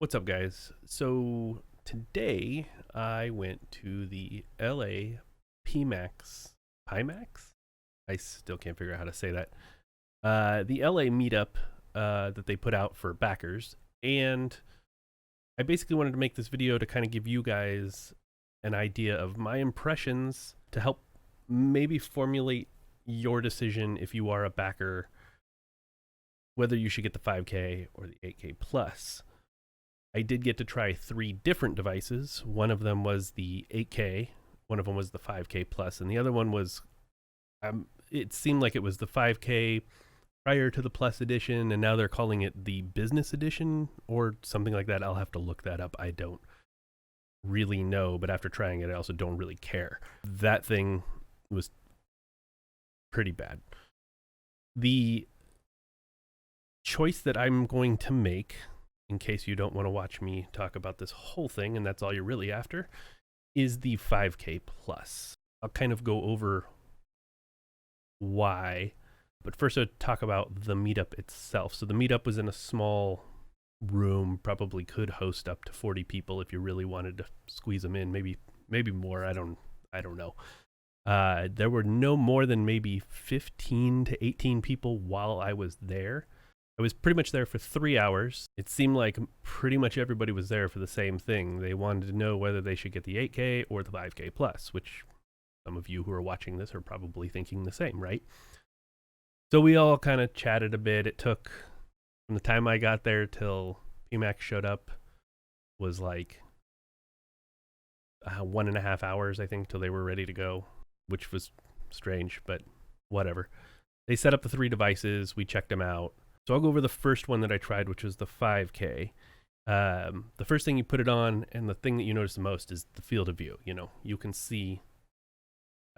What's up, guys? So today I went to the LA Pimax. I still can't figure out how to say that. The LA meetup that they put out for backers, and I basically wanted to make this video to kind of give you guys an idea of my impressions to help maybe formulate your decision if you are a backer, whether you should get the 5K or the 8K plus. I did get to try 3 different devices. One of them was the 8K, one of them was the 5K plus, and the other one was, it seemed like it was the 5K prior to the plus edition, and now they're calling it the business edition or something like that. I'll have to look that up. I don't really know, but after trying it, I also don't really care. That thing was pretty bad. The choice that I'm going to make, in case you don't want to watch me talk about this whole thing and that's all you're really after, is the 5K plus. I'll kind of go over why, but first I'll talk about the meetup itself. So the meetup was in a small room, probably could host up to 40 people if you really wanted to squeeze them in, maybe more. I don't know. There were no more than maybe 15 to 18 people while I was there. I was pretty much there for 3 hours. It seemed like pretty much everybody was there for the same thing. They wanted to know whether they should get the 8K or the 5K plus, which some of you who are watching this are probably thinking the same, right? So we all kind of chatted a bit. It took, from the time I got there till Pimax showed up, was like 1.5 hours, I think, till they were ready to go, which was strange, but whatever. They set up the 3 devices. We checked them out. So I'll go over the first one that I tried, which was the 5K. The first thing you put it on, and the thing that you notice the most is the field of view. You know, you can see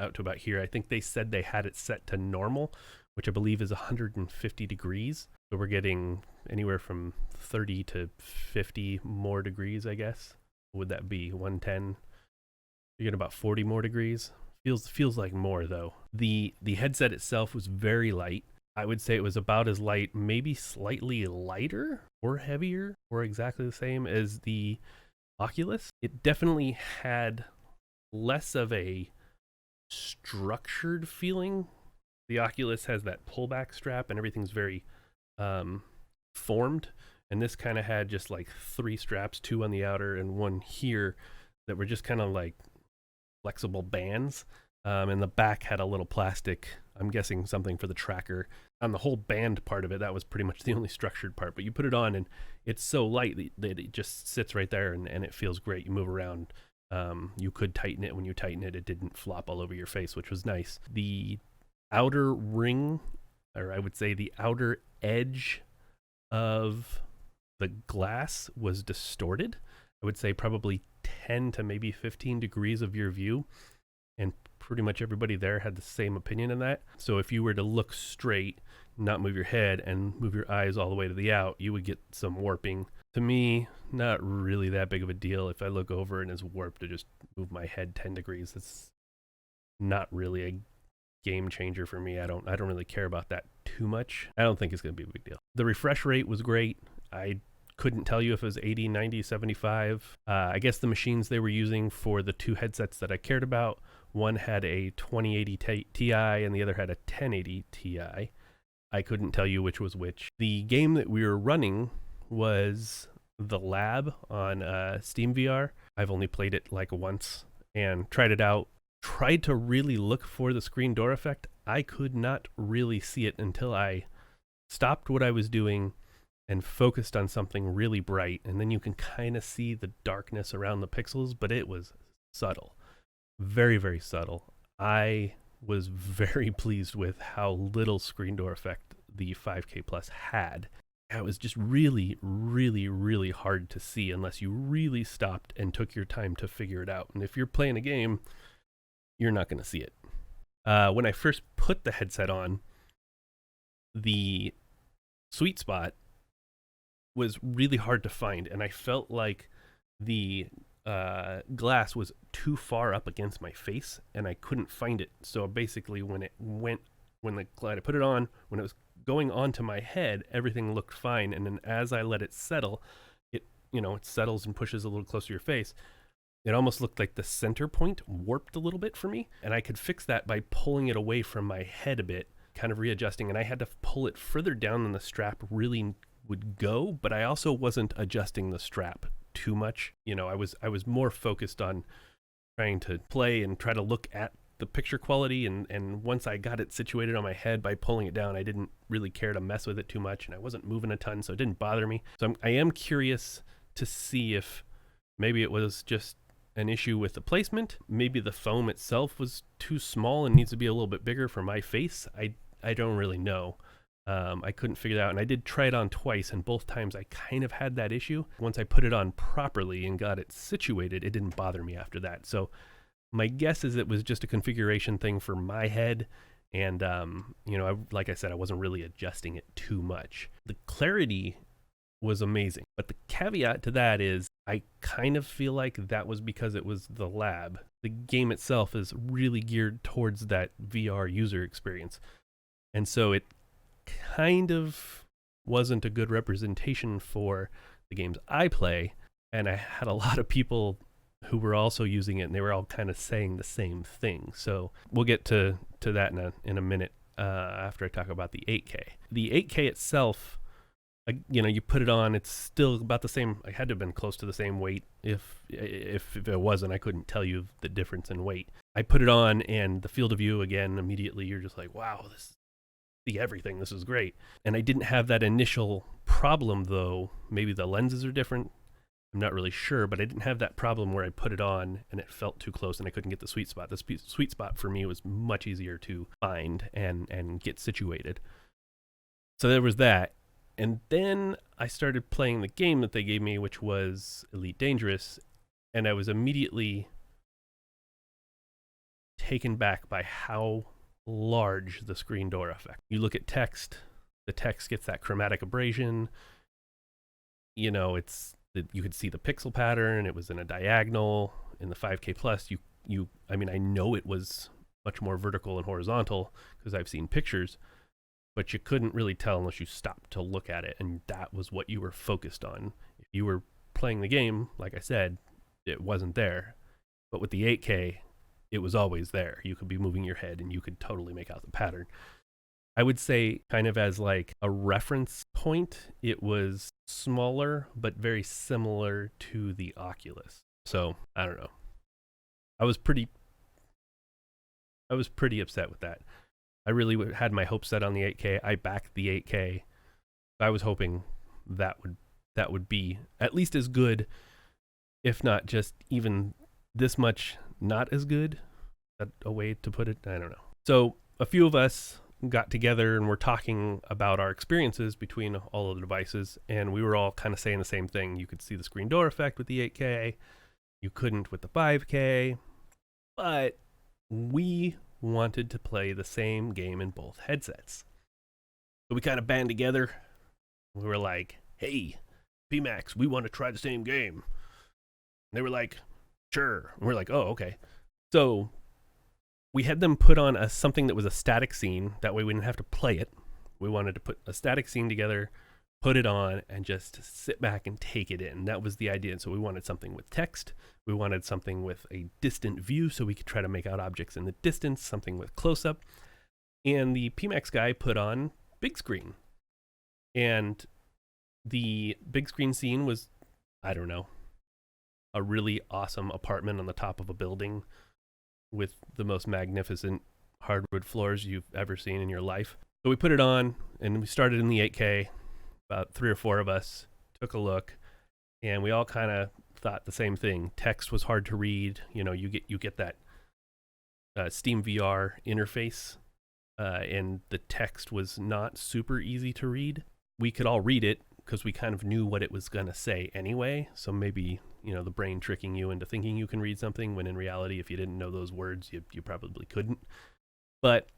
out to about here. I think they said they had it set to normal, which I believe is 150 degrees. So we're getting anywhere from 30 to 50 more degrees, I guess. What would that be? 110? You get about 40 more degrees. Feels like more, though. The headset itself was very light. I would say it was about as light, maybe slightly lighter or heavier, or exactly the same as the Oculus. It definitely had less of a structured feeling. The Oculus has that pullback strap and everything's very formed. And this kind of had just like 3 straps, 2 on the outer and 1 here, that were just kind of like flexible bands. And the back had a little plastic, I'm guessing something for the tracker. On the whole band part of it, that was pretty much the only structured part. But you put it on and it's so light that it just sits right there and it feels great. You move around. You could tighten it. When you tighten it, it didn't flop all over your face, which was nice. The outer ring, or I would say the outer edge of the glass, was distorted. I would say probably 10 to maybe 15 degrees of your view. And pretty much everybody there had the same opinion in that. So if you were to look straight, not move your head, and move your eyes all the way to the out, you would get some warping. To me, not really that big of a deal. If I look over and it's warped, to just move my head 10 degrees, it's not really a game changer for me. I don't really care about that too much. I don't think it's going to be a big deal. The refresh rate was great. I couldn't tell you if it was 80, 90, 75. I guess the machines they were using for the 2 headsets that I cared about, one had a 2080 Ti and the other had a 1080 Ti. I couldn't tell you which was which. The game that we were running was The Lab on Steam VR. I've only played it like once and tried it out. Tried to really look for the screen door effect. I could not really see it until I stopped what I was doing and focused on something really bright, and then you can kind of see the darkness around the pixels, but it was subtle. Very, very subtle. I was very pleased with how little screen door effect the 5K Plus had. It was just really, really, really hard to see unless you really stopped and took your time to figure it out. And if you're playing a game, you're not going to see it. When I first put the headset on, the sweet spot was really hard to find, and I felt like the glass was too far up against my face and I couldn't find it. So basically when I put it on, when it was going onto my head, everything looked fine, and then as I let it settle, it it settles and pushes a little closer to your face, it almost looked like the center point warped a little bit for me. And I could fix that by pulling it away from my head a bit, kind of readjusting. And I had to pull it further down than the strap really would go, but I also wasn't adjusting the strap too much. I was more focused on trying to play and try to look at the picture quality. And once I got it situated on my head by pulling it down, I didn't really care to mess with it too much. And I wasn't moving a ton, so it didn't bother me. So I am curious to see if maybe it was just an issue with the placement. Maybe the foam itself was too small and needs to be a little bit bigger for my face. I don't really know. I couldn't figure it out, and I did try it on twice, and both times I kind of had that issue. Once I put it on properly and got it situated, it didn't bother me after that. So my guess is it was just a configuration thing for my head, and like I said, I wasn't really adjusting it too much. The clarity was amazing, but the caveat to that is I kind of feel like that was because it was the lab. The game itself is really geared towards that VR user experience, and so it kind of wasn't a good representation for the games I play. And I had a lot of people who were also using it, and they were all kind of saying the same thing. So we'll get to that in a minute after I talk about the 8K. The 8K itself, you put it on, it's still about the same. I had to have been close to the same weight. If it wasn't, I couldn't tell you the difference in weight. I put it on, and the field of view, again, immediately you're just like, wow, see everything, this is great. And I didn't have that initial problem, though. Maybe the lenses are different, I'm not really sure, but I didn't have that problem where I put it on and it felt too close and I couldn't get the sweet spot. The sweet spot for me was much easier to find and get situated. So there was that. And then I started playing the game that they gave me, which was Elite Dangerous, and I was immediately taken back by how large the screen door effect. You look at text, the text gets that chromatic abrasion. You could see the pixel pattern. It was in a diagonal. In the 5K plus, I know it was much more vertical and horizontal because I've seen pictures, but you couldn't really tell unless you stopped to look at it, and that was what you were focused on. If you were playing the game, like I said, it wasn't there. But with the 8K, it was always there. You could be moving your head and you could totally make out the pattern. I would say, kind of as like a reference point, it was smaller but very similar to the Oculus. So I don't know. I was pretty upset with that. I really had my hopes set on the 8K. I backed the 8K. I was hoping that would be at least as good, if not just even this much not as good. A way to put it, I don't know. So a few of us got together and we're talking about our experiences between all of the devices, and we were all kind of saying the same thing. You could see the screen door effect with the 8K. You couldn't with the 5K, but we wanted to play the same game in both headsets. So we kind of band together. We were like, hey, Pimax, we want to try the same game. And they were like, sure. And we're like, oh, okay. So we had them put on something that was a static scene. That way we didn't have to play it. We wanted to put a static scene together, put it on, and just sit back and take it in. That was the idea. And so we wanted something with text. We wanted something with a distant view so we could try to make out objects in the distance, something with close-up. And the Pimax guy put on big screen. And the big screen scene was, I don't know, a really awesome apartment on the top of a building with the most magnificent hardwood floors you've ever seen in your life. So we put it on, and we started in the 8K. About 3 or 4 of us took a look, and we all kind of thought the same thing. Text was hard to read. You get that Steam VR interface, and the text was not super easy to read. We could all read it because we kind of knew what it was going to say anyway. So maybe, the brain tricking you into thinking you can read something when in reality, if you didn't know those words, you probably couldn't. But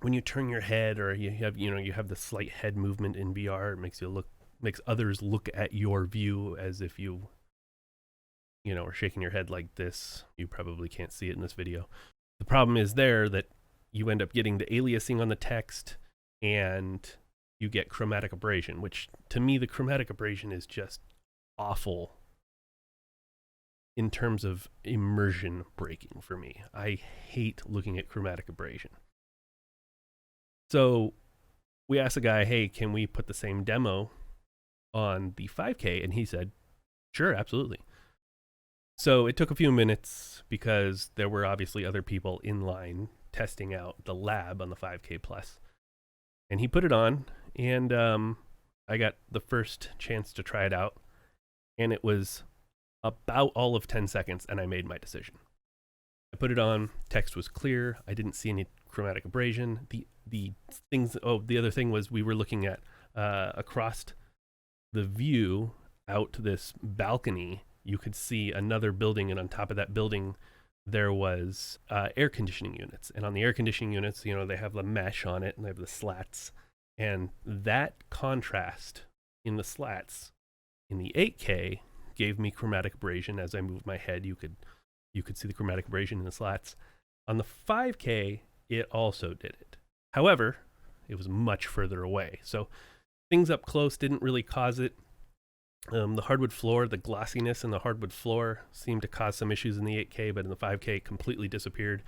when you turn your head, or you have the slight head movement in VR, it makes others look at your view as if you are shaking your head like this. You probably can't see it in this video. The problem is that you end up getting the aliasing on the text, and you get chromatic abrasion, which to me, the chromatic abrasion is just awful in terms of immersion breaking for me. I hate looking at chromatic abrasion. So we asked the guy, hey, can we put the same demo on the 5K? And he said, sure, absolutely. So it took a few minutes because there were obviously other people in line testing out the lab on the 5K Plus. And he put it on, and I got the first chance to try it out. And it was about all of 10 seconds, and I made my decision. I put it on, text was clear, I didn't see any chromatic abrasion. The other thing was we were looking at across the view out this balcony, you could see another building, and on top of that building there was air conditioning units. And on the air conditioning units, you know, they have the mesh on it and they have the slats, and that contrast in the slats in the 8K gave me chromatic abrasion. As I moved my head, you could see the chromatic abrasion in the slats. On the 5K, it also did it. However, it was much further away. So things up close didn't really cause it. The hardwood floor, the glossiness in the hardwood floor seemed to cause some issues in the 8K, but in the 5K it completely disappeared.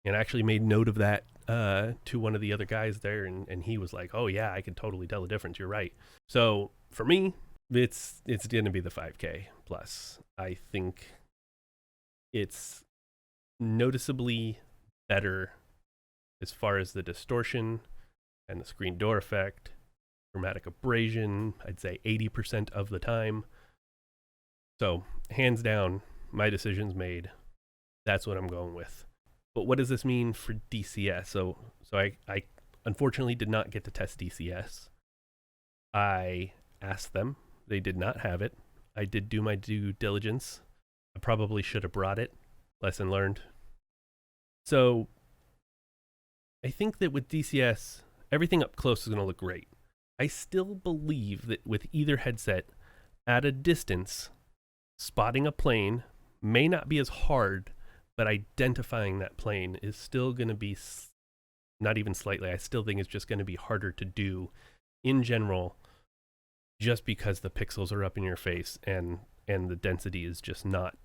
And I actually made note of that to one of the other guys there, and he was like, oh yeah, I can totally tell the difference, you're right. So for me, it's going to be the 5K Plus. I think it's noticeably better as far as the distortion and the screen door effect, chromatic abrasion, I'd say 80% of the time. So hands down, my decision's made. That's what I'm going with. But what does this mean for DCS? So I unfortunately did not get to test DCS. I asked them. They did not have it. I did do my due diligence. I probably should have brought it. Lesson learned. So I think that with DCS, everything up close is going to look great. I still believe that with either headset, at a distance, spotting a plane may not be as hard, but identifying that plane is still going to be, not even slightly, I still think it's just going to be harder to do in general, just because the pixels are up in your face and the density is just not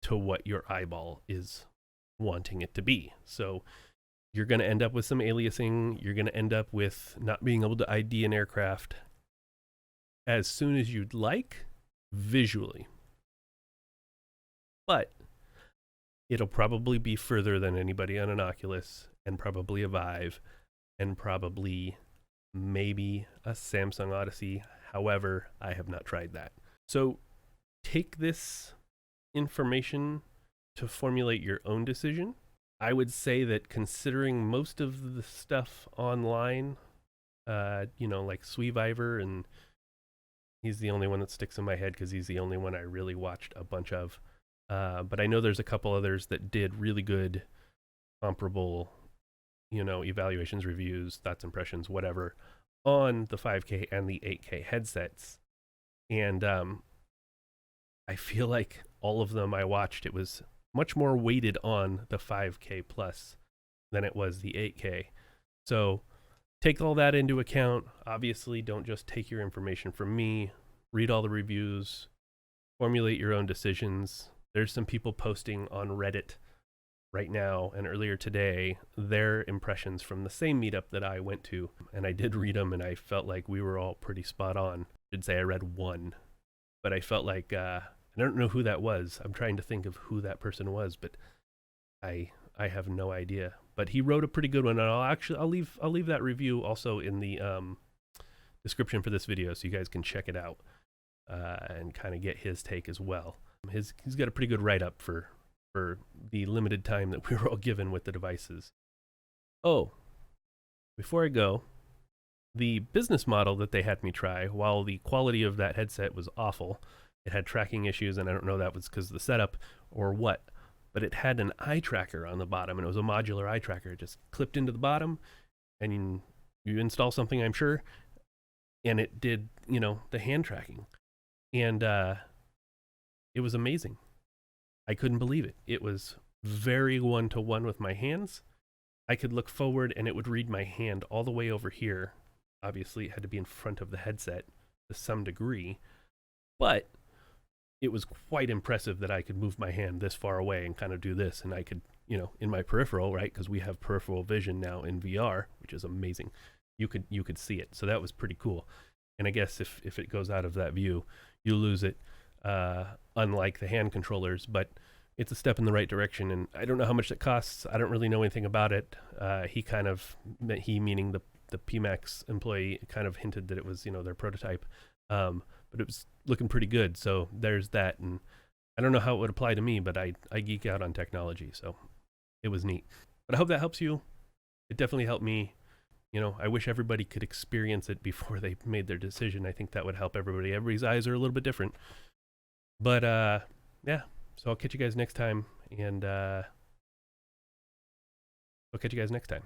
to what your eyeball is wanting it to be. So you're going to end up with some aliasing. You're going to end up with not being able to ID an aircraft as soon as you'd like visually. But it'll probably be further than anybody on an Oculus, and probably a Vive, and probably maybe a Samsung Odyssey. However, I have not tried that. So take this information to formulate your own decision. I would say that considering most of the stuff online, like Sweeviver, and he's the only one that sticks in my head because he's the only one I really watched a bunch of. But I know there's a couple others that did really good, comparable, evaluations, reviews, thoughts, impressions, whatever, on the 5K and the 8K headsets. And I feel like all of them I watched, it was much more weighted on the 5K Plus than it was the 8K. So take all that into account. Obviously, don't just take your information from me. Read all the reviews. Formulate your own decisions. There's some people posting on Reddit right now and earlier today their impressions from the same meetup that I went to, and I did read them, and I felt like we were all pretty spot on. I should say I read one, but I felt like I don't know who that was. I'm trying to think of who that person was, but I have no idea. But he wrote a pretty good one, and I'll leave that review also in the description for this video, so you guys can check it out and kind of get his take as well. He's got a pretty good write-up for the limited time that we were all given with the devices. Oh, before I go, the business model that they had me try, while the quality of that headset was awful, it had tracking issues, and I don't know if that was because of the setup or what, but it had an eye tracker on the bottom, and it was a modular eye tracker. It just clipped into the bottom, and you install something, I'm sure, and it did, the hand tracking. And it was amazing. I couldn't believe it. It was very one-to-one with my hands. I could look forward and it would read my hand all the way over here. Obviously, it had to be in front of the headset to some degree, but it was quite impressive that I could move my hand this far away and kind of do this, and I could, in my peripheral, right? Because we have peripheral vision now in VR, which is amazing. You could see it, so that was pretty cool. And I guess if it goes out of that view, you lose it, unlike the hand controllers, but it's a step in the right direction. And I don't know how much it costs. I don't really know anything about it. He meaning the Pimax employee kind of hinted that it was, their prototype. But it was looking pretty good. So there's that. And I don't know how it would apply to me, but I geek out on technology. So it was neat. But I hope that helps you. It definitely helped me. I wish everybody could experience it before they made their decision. I think that would help everybody. Everybody's eyes are a little bit different. But yeah, so I'll catch you guys next time. And I'll catch you guys next time.